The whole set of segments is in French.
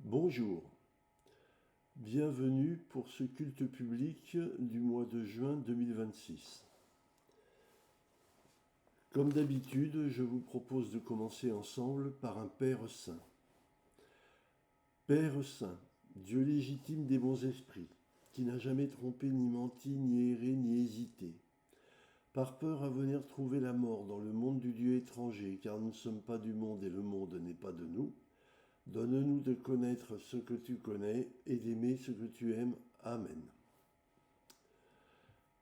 Bonjour, bienvenue pour ce culte public du mois de juin 2026. Comme d'habitude, je vous propose de commencer ensemble par un Père Saint. Père Saint, Dieu légitime des bons esprits, qui n'a jamais trompé, ni menti, ni erré, ni hésité. Par peur à venir trouver la mort dans le monde du Dieu étranger, car nous ne sommes pas du monde et le monde n'est pas de nous, donne-nous de connaître ce que tu connais et d'aimer ce que tu aimes. Amen.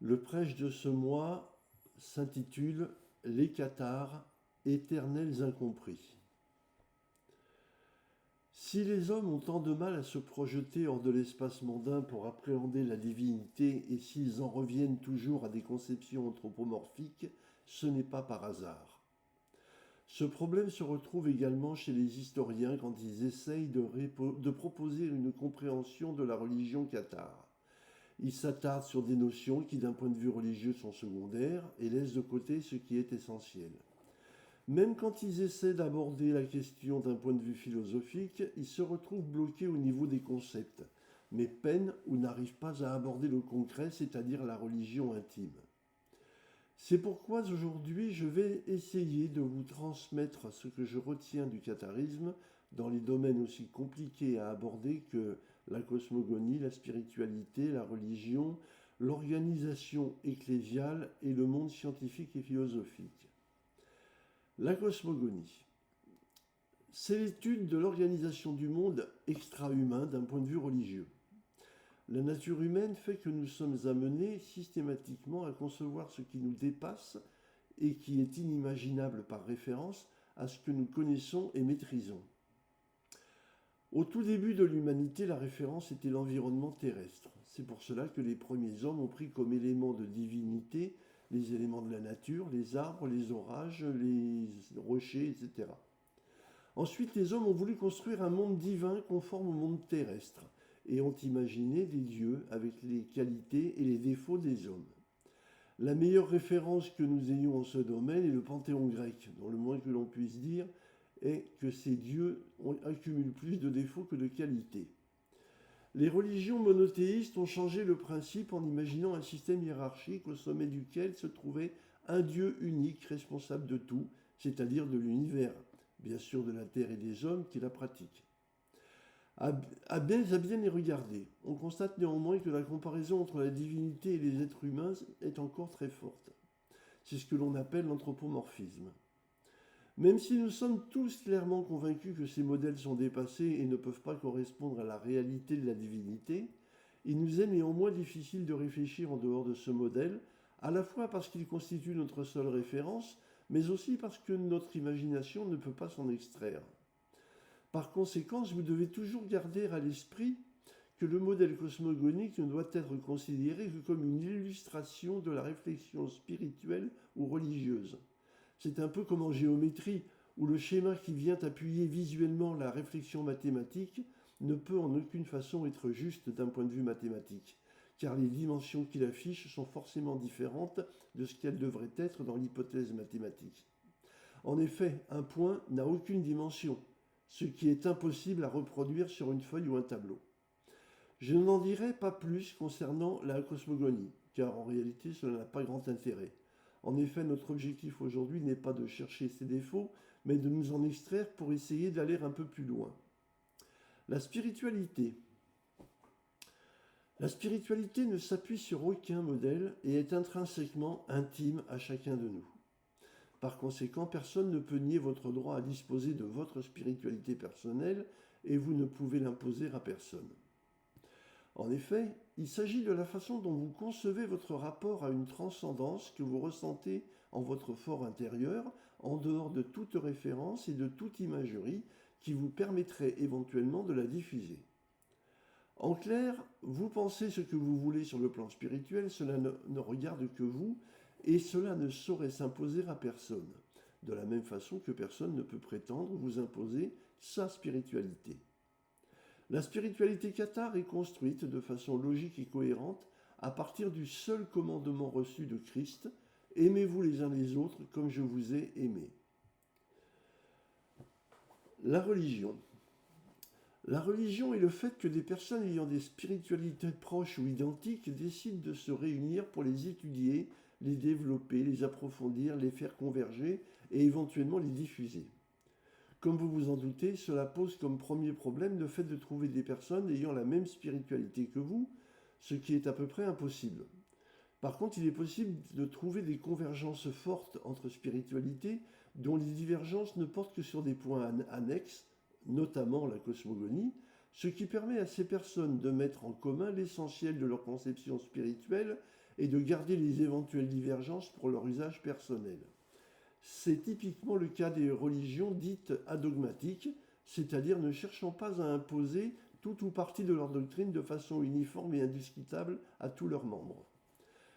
Le prêche de ce mois s'intitule « Les cathares, éternels incompris ». Si les hommes ont tant de mal à se projeter hors de l'espace mondain pour appréhender la divinité et s'ils en reviennent toujours à des conceptions anthropomorphiques, ce n'est pas par hasard. Ce problème se retrouve également chez les historiens quand ils essayent de proposer une compréhension de la religion cathare. Ils s'attardent sur des notions qui, d'un point de vue religieux, sont secondaires et laissent de côté ce qui est essentiel. Même quand ils essaient d'aborder la question d'un point de vue philosophique, ils se retrouvent bloqués au niveau des concepts, mais peinent ou n'arrivent pas à aborder le concret, c'est-à-dire la religion intime. C'est pourquoi aujourd'hui je vais essayer de vous transmettre ce que je retiens du catharisme dans les domaines aussi compliqués à aborder que la cosmogonie, la spiritualité, la religion, l'organisation ecclésiale et le monde scientifique et philosophique. La cosmogonie, c'est l'étude de l'organisation du monde extra-humain d'un point de vue religieux. La nature humaine fait que nous sommes amenés systématiquement à concevoir ce qui nous dépasse et qui est inimaginable par référence à ce que nous connaissons et maîtrisons. Au tout début de l'humanité, la référence était l'environnement terrestre. C'est pour cela que les premiers hommes ont pris comme éléments de divinité les éléments de la nature, les arbres, les orages, les rochers, etc. Ensuite, les hommes ont voulu construire un monde divin conforme au monde terrestre et ont imaginé des dieux avec les qualités et les défauts des hommes. La meilleure référence que nous ayons en ce domaine est le panthéon grec, dont le moins que l'on puisse dire est que ces dieux accumulent plus de défauts que de qualités. Les religions monothéistes ont changé le principe en imaginant un système hiérarchique au sommet duquel se trouvait un Dieu unique responsable de tout, c'est-à-dire de l'univers, bien sûr de la terre et des hommes qui la pratiquent. À bien les regarder, on constate néanmoins que la comparaison entre la divinité et les êtres humains est encore très forte. C'est ce que l'on appelle l'anthropomorphisme. Même si nous sommes tous clairement convaincus que ces modèles sont dépassés et ne peuvent pas correspondre à la réalité de la divinité, il nous est néanmoins difficile de réfléchir en dehors de ce modèle, à la fois parce qu'il constitue notre seule référence, mais aussi parce que notre imagination ne peut pas s'en extraire. Par conséquent, vous devez toujours garder à l'esprit que le modèle cosmogonique ne doit être considéré que comme une illustration de la réflexion spirituelle ou religieuse. C'est un peu comme en géométrie, où le schéma qui vient appuyer visuellement la réflexion mathématique ne peut en aucune façon être juste d'un point de vue mathématique, car les dimensions qu'il affiche sont forcément différentes de ce qu'elles devraient être dans l'hypothèse mathématique. En effet, un point n'a aucune dimension, ce qui est impossible à reproduire sur une feuille ou un tableau. Je n'en dirai pas plus concernant la cosmogonie, car en réalité cela n'a pas grand intérêt. En effet, notre objectif aujourd'hui n'est pas de chercher ses défauts, mais de nous en extraire pour essayer d'aller un peu plus loin. La spiritualité. La spiritualité ne s'appuie sur aucun modèle et est intrinsèquement intime à chacun de nous. Par conséquent, personne ne peut nier votre droit à disposer de votre spiritualité personnelle et vous ne pouvez l'imposer à personne. En effet, il s'agit de la façon dont vous concevez votre rapport à une transcendance que vous ressentez en votre fort intérieur, en dehors de toute référence et de toute imagerie qui vous permettrait éventuellement de la diffuser. En clair, vous pensez ce que vous voulez sur le plan spirituel, cela ne regarde que vous, et cela ne saurait s'imposer à personne, de la même façon que personne ne peut prétendre vous imposer sa spiritualité. La spiritualité cathare est construite de façon logique et cohérente à partir du seul commandement reçu de Christ « Aimez-vous les uns les autres comme je vous ai aimé ». La religion. La religion est le fait que des personnes ayant des spiritualités proches ou identiques décident de se réunir pour les étudier, les développer, les approfondir, les faire converger et éventuellement les diffuser. Comme vous vous en doutez, cela pose comme premier problème le fait de trouver des personnes ayant la même spiritualité que vous, ce qui est à peu près impossible. Par contre, il est possible de trouver des convergences fortes entre spiritualités dont les divergences ne portent que sur des points annexes, notamment la cosmogonie, ce qui permet à ces personnes de mettre en commun l'essentiel de leur conception spirituelle et de garder les éventuelles divergences pour leur usage personnel. C'est typiquement le cas des religions dites adogmatiques, c'est-à-dire ne cherchant pas à imposer tout ou partie de leur doctrine de façon uniforme et indiscutable à tous leurs membres.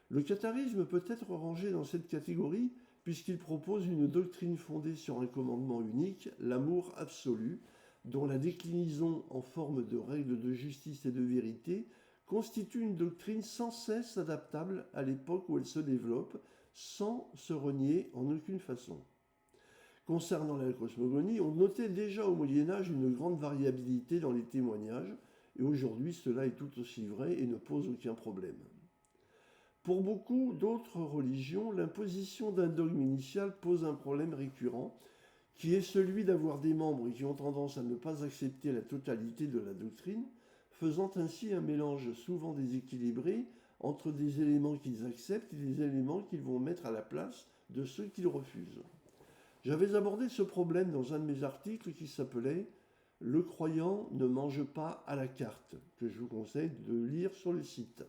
Le catharisme peut être rangé dans cette catégorie puisqu'il propose une doctrine fondée sur un commandement unique, l'amour absolu, dont la déclinaison en forme de règles de justice et de vérité constitue une doctrine sans cesse adaptable à l'époque où elle se développe, sans se renier en aucune façon. Concernant la cosmogonie, on notait déjà au Moyen-Âge une grande variabilité dans les témoignages, et aujourd'hui cela est tout aussi vrai et ne pose aucun problème. Pour beaucoup d'autres religions, l'imposition d'un dogme initial pose un problème récurrent, qui est celui d'avoir des membres qui ont tendance à ne pas accepter la totalité de la doctrine, faisant ainsi un mélange souvent déséquilibré entre des éléments qu'ils acceptent et des éléments qu'ils vont mettre à la place de ceux qu'ils refusent. J'avais abordé ce problème dans un de mes articles qui s'appelait « Le croyant ne mange pas à la carte », que je vous conseille de lire sur le site.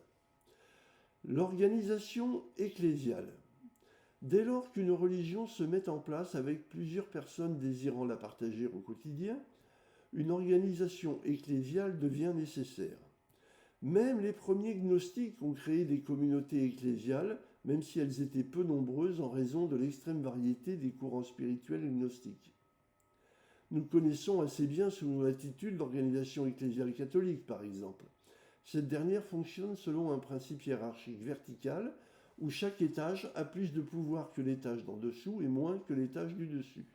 L'organisation ecclésiale. Dès lors qu'une religion se met en place avec plusieurs personnes désirant la partager au quotidien, une organisation ecclésiale devient nécessaire. Même les premiers gnostiques ont créé des communautés ecclésiales, même si elles étaient peu nombreuses en raison de l'extrême variété des courants spirituels gnostiques. Nous connaissons assez bien sous nos latitudes l'organisation ecclésiale catholique, par exemple. Cette dernière fonctionne selon un principe hiérarchique vertical, où chaque étage a plus de pouvoir que l'étage d'en dessous et moins que l'étage du dessus.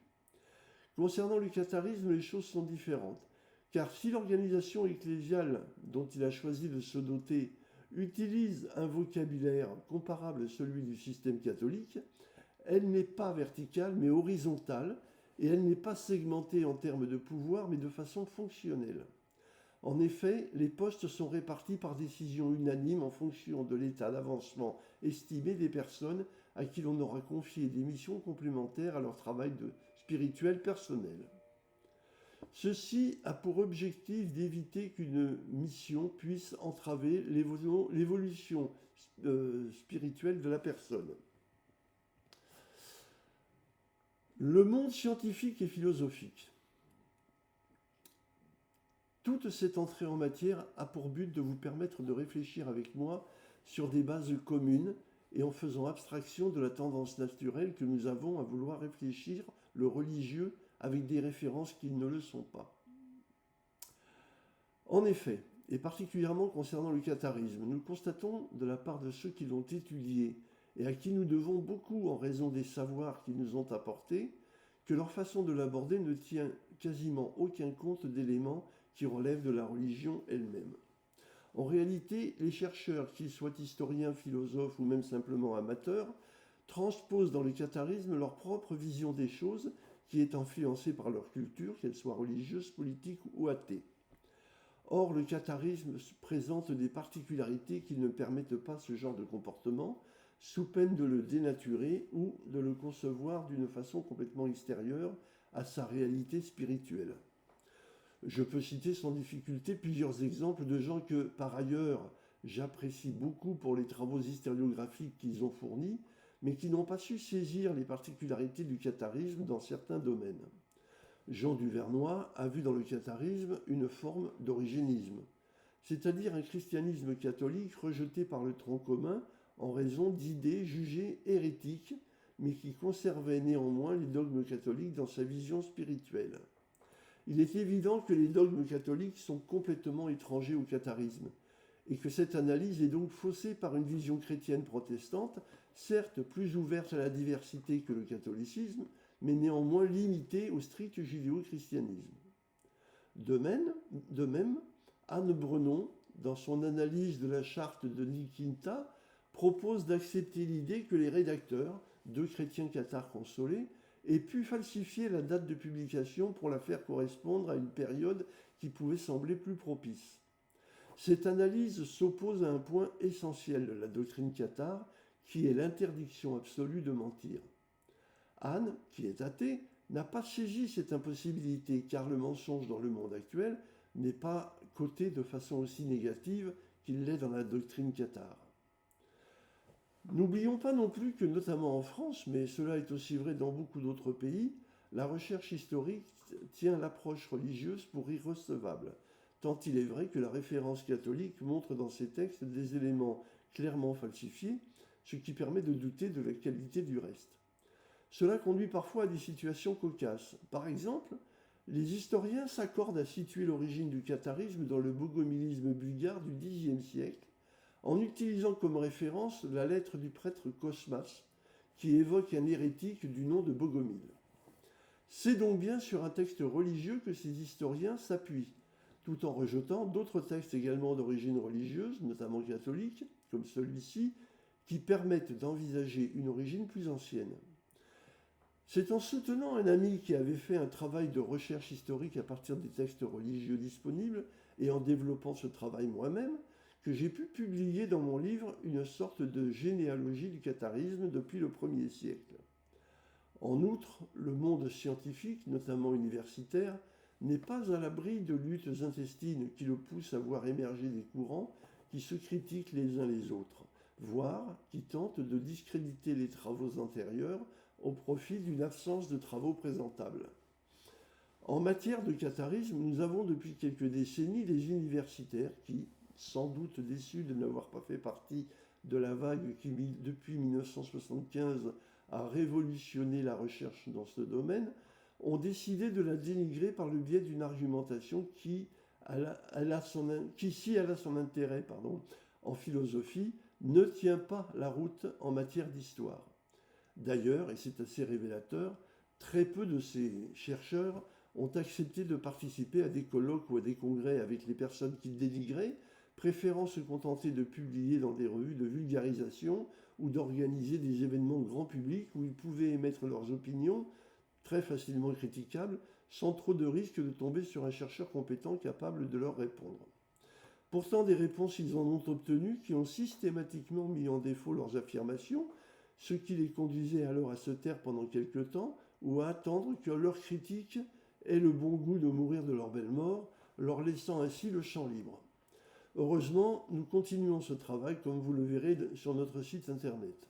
Concernant le catharisme, les choses sont différentes, car si l'organisation ecclésiale dont il a choisi de se doter utilise un vocabulaire comparable à celui du système catholique, elle n'est pas verticale mais horizontale, et elle n'est pas segmentée en termes de pouvoir mais de façon fonctionnelle. En effet, les postes sont répartis par décision unanime en fonction de l'état d'avancement estimé des personnes à qui l'on aura confié des missions complémentaires à leur travail spirituel personnel. Ceci a pour objectif d'éviter qu'une mission puisse entraver l'évolution spirituelle de la personne. Le monde scientifique et philosophique. Toute cette entrée en matière a pour but de vous permettre de réfléchir avec moi sur des bases communes et en faisant abstraction de la tendance naturelle que nous avons à vouloir réfléchir le religieux avec des références qui ne le sont pas. En effet, et particulièrement concernant le catharisme, nous constatons de la part de ceux qui l'ont étudié et à qui nous devons beaucoup en raison des savoirs qu'ils nous ont apportés, que leur façon de l'aborder ne tient quasiment aucun compte d'éléments qui relèvent de la religion elle-même. En réalité, les chercheurs, qu'ils soient historiens, philosophes ou même simplement amateurs, transposent dans le catharisme leur propre vision des choses qui est influencée par leur culture, qu'elle soit religieuse, politique ou athée. Or, le catharisme présente des particularités qui ne permettent pas ce genre de comportement, sous peine de le dénaturer ou de le concevoir d'une façon complètement extérieure à sa réalité spirituelle. Je peux citer sans difficulté plusieurs exemples de gens que, par ailleurs, j'apprécie beaucoup pour les travaux historiographiques qu'ils ont fournis, mais qui n'ont pas su saisir les particularités du catharisme dans certains domaines. Jean Duvernoy a vu dans le catharisme une forme d'origénisme, c'est-à-dire un christianisme catholique rejeté par le tronc commun en raison d'idées jugées hérétiques, mais qui conservait néanmoins les dogmes catholiques dans sa vision spirituelle. Il est évident que les dogmes catholiques sont complètement étrangers au catharisme, et que cette analyse est donc faussée par une vision chrétienne protestante, certes plus ouverte à la diversité que le catholicisme, mais néanmoins limitée au strict judéo-christianisme. De même, Anne Brenon, dans son analyse de la charte de Nikinta, propose d'accepter l'idée que les rédacteurs, deux chrétiens cathares consolés, aient pu falsifier la date de publication pour la faire correspondre à une période qui pouvait sembler plus propice. Cette analyse s'oppose à un point essentiel de la doctrine cathare, qui est l'interdiction absolue de mentir. Anne, qui est athée, n'a pas saisi cette impossibilité, car le mensonge dans le monde actuel n'est pas coté de façon aussi négative qu'il l'est dans la doctrine cathare. N'oublions pas non plus que, notamment en France, mais cela est aussi vrai dans beaucoup d'autres pays, la recherche historique tient l'approche religieuse pour irrecevable, tant il est vrai que la référence catholique montre dans ses textes des éléments clairement falsifiés, ce qui permet de douter de la qualité du reste. Cela conduit parfois à des situations cocasses. Par exemple, les historiens s'accordent à situer l'origine du catharisme dans le bogomilisme bulgare du Xe siècle, en utilisant comme référence la lettre du prêtre Cosmas, qui évoque un hérétique du nom de Bogomil. C'est donc bien sur un texte religieux que ces historiens s'appuient, tout en rejetant d'autres textes également d'origine religieuse, notamment catholique, comme celui-ci, qui permettent d'envisager une origine plus ancienne. C'est en soutenant un ami qui avait fait un travail de recherche historique à partir des textes religieux disponibles et en développant ce travail moi-même que j'ai pu publier dans mon livre une sorte de généalogie du catharisme depuis le 1er siècle. En outre, le monde scientifique, notamment universitaire, n'est pas à l'abri de luttes intestines qui le poussent à voir émerger des courants qui se critiquent les uns les autres, voire qui tentent de discréditer les travaux antérieurs au profit d'une absence de travaux présentables. En matière de catharisme, nous avons depuis quelques décennies des universitaires qui, sans doute déçus de n'avoir pas fait partie de la vague qui, depuis 1975, a révolutionné la recherche dans ce domaine, ont décidé de la dénigrer par le biais d'une argumentation qui, si elle a son intérêt en philosophie, ne tient pas la route en matière d'histoire. D'ailleurs, et c'est assez révélateur, très peu de ces chercheurs ont accepté de participer à des colloques ou à des congrès avec les personnes qu'ils dénigraient, préférant se contenter de publier dans des revues de vulgarisation ou d'organiser des événements grand public où ils pouvaient émettre leurs opinions, très facilement critiquables, sans trop de risque de tomber sur un chercheur compétent capable de leur répondre. Pourtant, des réponses ils en ont obtenu qui ont systématiquement mis en défaut leurs affirmations, ce qui les conduisait alors à se taire pendant quelque temps ou à attendre que leurs critiques aient le bon goût de mourir de leur belle mort, leur laissant ainsi le champ libre. Heureusement, nous continuons ce travail, comme vous le verrez sur notre site internet.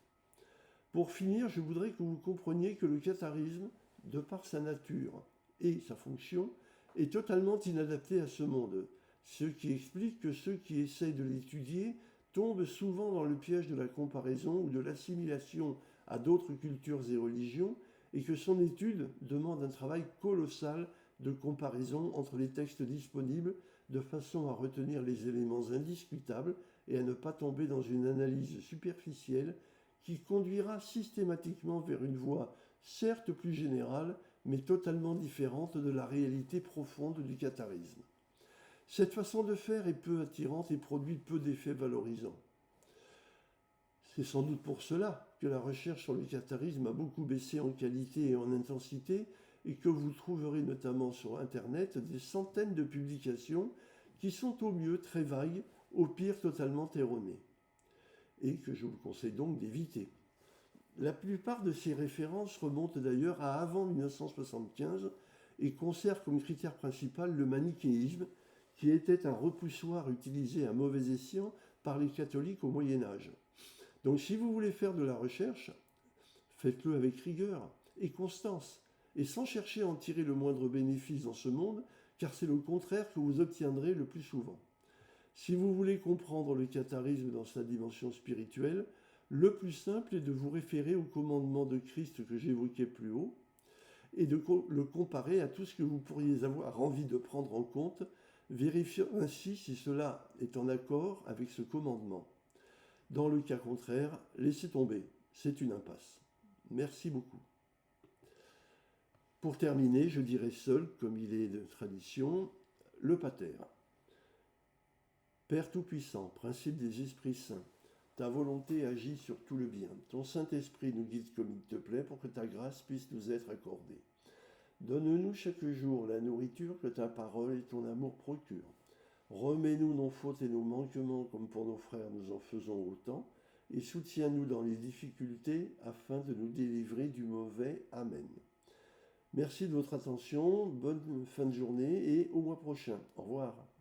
Pour finir, je voudrais que vous compreniez que le catharisme, de par sa nature et sa fonction, est totalement inadapté à ce monde, ce qui explique que ceux qui essayent de l'étudier tombent souvent dans le piège de la comparaison ou de l'assimilation à d'autres cultures et religions, et que son étude demande un travail colossal de comparaison entre les textes disponibles, de façon à retenir les éléments indiscutables et à ne pas tomber dans une analyse superficielle qui conduira systématiquement vers une voie certes plus générale, mais totalement différente de la réalité profonde du catharisme. Cette façon de faire est peu attirante et produit peu d'effets valorisants. C'est sans doute pour cela que la recherche sur le catharisme a beaucoup baissé en qualité et en intensité et que vous trouverez notamment sur Internet des centaines de publications qui sont au mieux très vagues, au pire totalement erronées, et que je vous conseille donc d'éviter. La plupart de ces références remontent d'ailleurs à avant 1975 et conservent comme critère principal le manichéisme, qui était un repoussoir utilisé à mauvais escient par les catholiques au Moyen Âge. Donc si vous voulez faire de la recherche, faites-le avec rigueur et constance, et sans chercher à en tirer le moindre bénéfice dans ce monde, car c'est le contraire que vous obtiendrez le plus souvent. Si vous voulez comprendre le catharisme dans sa dimension spirituelle, le plus simple est de vous référer au commandement de Christ que j'évoquais plus haut, et de le comparer à tout ce que vous pourriez avoir envie de prendre en compte, vérifiant ainsi si cela est en accord avec ce commandement. Dans le cas contraire, laissez tomber, c'est une impasse. Merci beaucoup. Pour terminer, je dirai seul, comme il est de tradition, Le Pater. Père Tout-Puissant, principe des esprits saints, ta volonté agit sur tout le bien. Ton Saint-Esprit nous guide comme il te plaît pour que ta grâce puisse nous être accordée. Donne-nous chaque jour la nourriture que ta parole et ton amour procurent. Remets-nous nos fautes et nos manquements comme pour nos frères nous en faisons autant, et soutiens-nous dans les difficultés afin de nous délivrer du mauvais. Amen. Merci de votre attention, bonne fin de journée et au mois prochain. Au revoir.